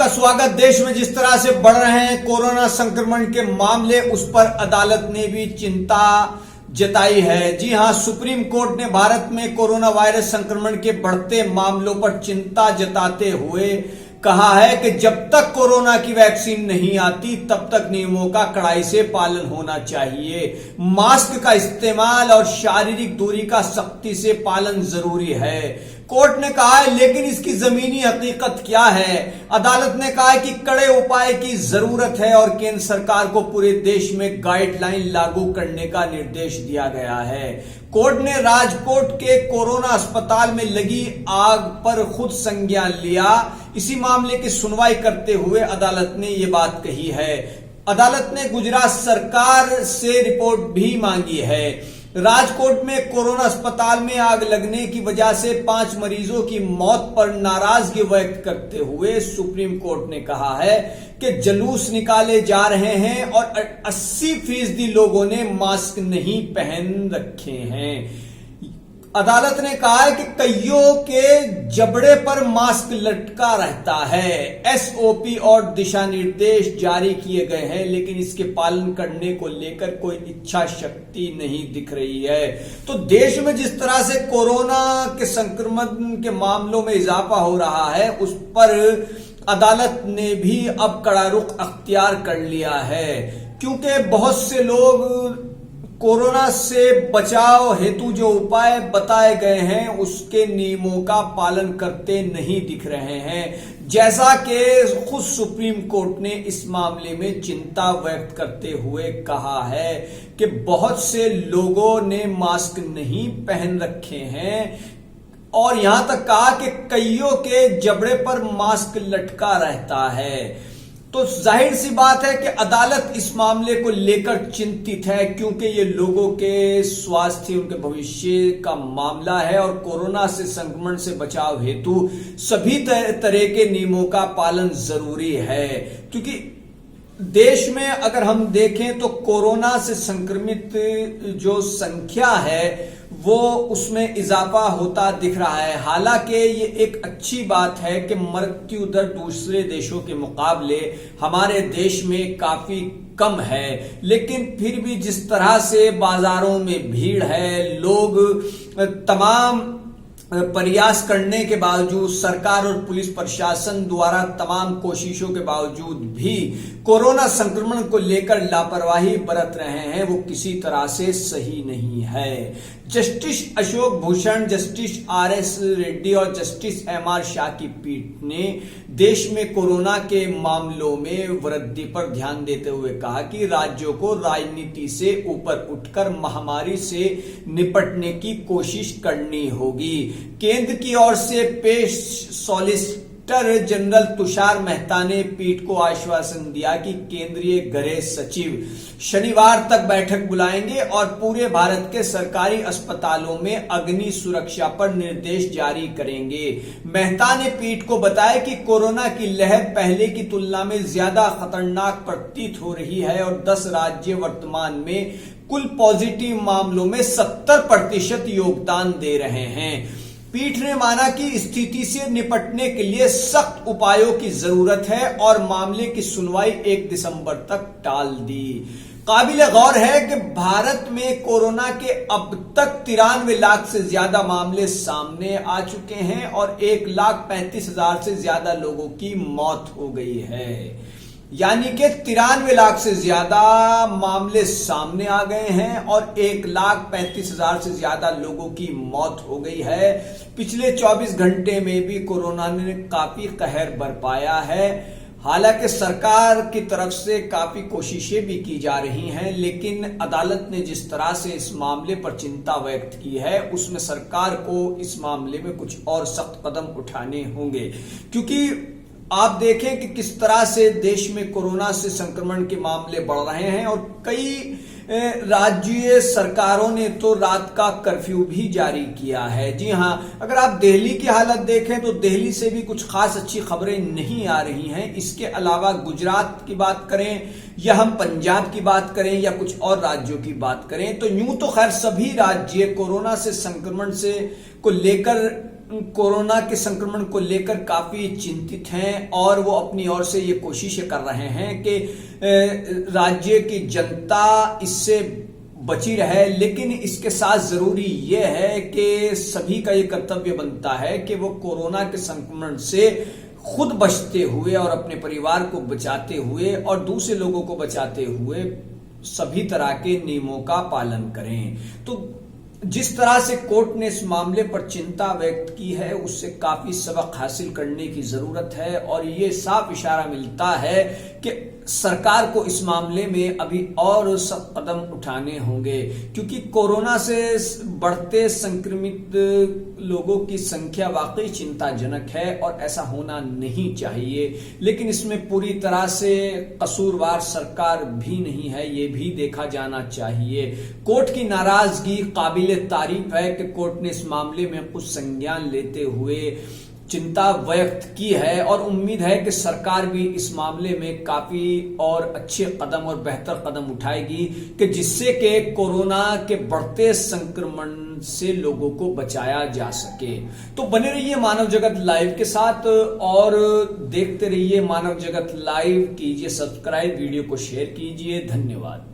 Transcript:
आपका स्वागत। देश में जिस तरह से बढ़ रहे हैं कोरोना संक्रमण के मामले, उस पर अदालत ने भी चिंता जताई है। जी हां, सुप्रीम कोर्ट ने भारत में कोरोना वायरस संक्रमण के बढ़ते मामलों पर चिंता जताते हुए कहा है कि जब तक कोरोना की वैक्सीन नहीं आती तब तक नियमों का कड़ाई से पालन होना चाहिए। मास्क का इस्तेमाल और शारीरिक दूरी का सख्ती से पालन जरूरी है, कोर्ट ने कहा है। लेकिन इसकी जमीनी हकीकत क्या है? अदालत ने कहा है कि कड़े उपाय की जरूरत है और केंद्र सरकार को पूरे देश में गाइडलाइन लागू करने का निर्देश दिया गया है। कोर्ट ने राजकोट के कोरोना अस्पताल में लगी आग पर खुद संज्ञान लिया। इसी मामले की सुनवाई करते हुए अदालत ने यह बात कही है। अदालत ने गुजरात सरकार से रिपोर्ट भी मांगी है। राजकोट में कोरोना अस्पताल में आग लगने की वजह से 5 मरीजों की मौत पर नाराजगी व्यक्त करते हुए सुप्रीम कोर्ट ने कहा है कि जुलूस निकाले जा रहे हैं और 80% लोगों ने मास्क नहीं पहन रखे हैं। अदालत ने कहा है कि कईयों के जबड़े पर मास्क लटका रहता है। एसओपी और दिशा निर्देश जारी किए गए हैं, लेकिन इसके पालन करने को लेकर कोई इच्छा शक्ति नहीं दिख रही है। तो देश में जिस तरह से कोरोना के संक्रमण के मामलों में इजाफा हो रहा है, उस पर अदालत ने भी अब कड़ा रुख अख्तियार कर लिया है, क्योंकि बहुत से लोग कोरोना से बचाव हेतु जो उपाय बताए गए हैं उसके नियमों का पालन करते नहीं दिख रहे हैं। जैसा कि खुद सुप्रीम कोर्ट ने इस मामले में चिंता व्यक्त करते हुए कहा है कि बहुत से लोगों ने मास्क नहीं पहन रखे हैं और यहां तक कहा कि कईयों के जबड़े पर मास्क लटका रहता है। तो जाहिर सी बात है कि अदालत इस मामले को लेकर चिंतित है, क्योंकि ये लोगों के स्वास्थ्य, उनके भविष्य का मामला है और कोरोना से संक्रमण से बचाव हेतु सभी तरह के नियमों का पालन जरूरी है। क्योंकि देश में अगर हम देखें तो कोरोना से संक्रमित जो संख्या है वो उसमें इजाफा होता दिख रहा है। हालांकि ये एक अच्छी बात है कि मृत्यु दर दूसरे देशों के मुकाबले हमारे देश में काफी कम है, लेकिन फिर भी जिस तरह से बाजारों में भीड़ है, लोग तमाम प्रयास करने के बावजूद, सरकार और पुलिस प्रशासन द्वारा तमाम कोशिशों के बावजूद भी कोरोना संक्रमण को लेकर लापरवाही बरत रहे हैं, वो किसी तरह से सही नहीं है। Justice Ashok Bhushan, justice RS Reddy और जस्टिस एमआर शाह की पीठ ने देश में कोरोना के मामलों में वृद्धि पर ध्यान देते हुए कहा कि राज्यों को राजनीति से ऊपर उठकर महामारी से निपटने की कोशिश करनी होगी। केंद्र की ओर से पेश सॉलिसिटर जनरल तुषार मेहता ने पीठ को आश्वासन दिया कि केंद्रीय गृह सचिव शनिवार तक बैठक बुलाएंगे और पूरे भारत के सरकारी अस्पतालों में अग्नि सुरक्षा पर निर्देश जारी करेंगे। मेहता ने पीठ को बताया कि कोरोना की लहर पहले की तुलना में ज्यादा खतरनाक प्रतीत हो रही है और 10 राज्य वर्तमान में कुल पॉजिटिव मामलों में 70% योगदान दे रहे हैं। पीठ ने माना कि स्थिति से निपटने के लिए सख्त उपायों की जरूरत है और मामले की सुनवाई 1 दिसंबर तक टाल दी। काबिल गौर है कि भारत में कोरोना के अब तक 93 लाख से ज्यादा मामले सामने आ चुके हैं और 1,35,000 से ज्यादा लोगों की मौत हो गई है। यानी कि 93 लाख से ज्यादा मामले सामने आ गए हैं और 1,35,000 से ज्यादा लोगों की मौत हो गई है। पिछले 24 घंटे में भी कोरोना ने काफी कहर बरपाया है। हालांकि सरकार की तरफ से काफी कोशिशें भी की जा रही हैं, लेकिन अदालत ने जिस तरह से इस मामले पर चिंता व्यक्त की है उसमें सरकार को इस मामले में कुछ और सख्त कदम उठाने होंगे। क्योंकि आप देखें कि किस तरह से देश में कोरोना से संक्रमण के मामले बढ़ रहे हैं और कई राज्य सरकारों ने तो रात का कर्फ्यू भी जारी किया है। जी हां, अगर आप दिल्ली की हालत देखें तो दिल्ली से भी कुछ खास अच्छी खबरें नहीं आ रही हैं। इसके अलावा गुजरात की बात करें या हम पंजाब की बात करें या कुछ और राज्यों की बात करें तो यूं तो खैर सभी राज्य कोरोना से संक्रमण से को लेकर कोरोना के संक्रमण को लेकर काफी चिंतित हैं और वो अपनी ओर से ये कोशिशें कर रहे हैं कि राज्य की जनता इससे बची रहे, लेकिन इसके साथ जरूरी यह है कि सभी का ये कर्तव्य बनता है कि वो कोरोना के संक्रमण से खुद बचते हुए और अपने परिवार को बचाते हुए और दूसरे लोगों को बचाते हुए सभी तरह के नियमों का पालन करें। तो जिस तरह से कोर्ट ने इस मामले पर चिंता व्यक्त की है उससे काफी सबक हासिल करने की जरूरत है और ये साफ इशारा मिलता है कि सरकार को इस मामले में अभी और सब कदम उठाने होंगे, क्योंकि कोरोना से बढ़ते संक्रमित लोगों की संख्या वाकई चिंताजनक है और ऐसा होना नहीं चाहिए। लेकिन इसमें पूरी तरह से कसूरवार सरकार भी नहीं है, ये भी देखा जाना चाहिए। कोर्ट की नाराजगी काबिल तारीफ है कि कोर्ट ने इस मामले में कुछ संज्ञान लेते हुए चिंता व्यक्त की है और उम्मीद है कि सरकार भी इस मामले में काफी और अच्छे कदम और बेहतर कदम उठाएगी कि जिससे कि कोरोना के बढ़ते संक्रमण से लोगों को बचाया जा सके। तो बने रहिए मानव जगत लाइव के साथ और देखते रहिए मानव जगत लाइव। कीजिए सब्सक्राइब, वीडियो को शेयर कीजिए। धन्यवाद।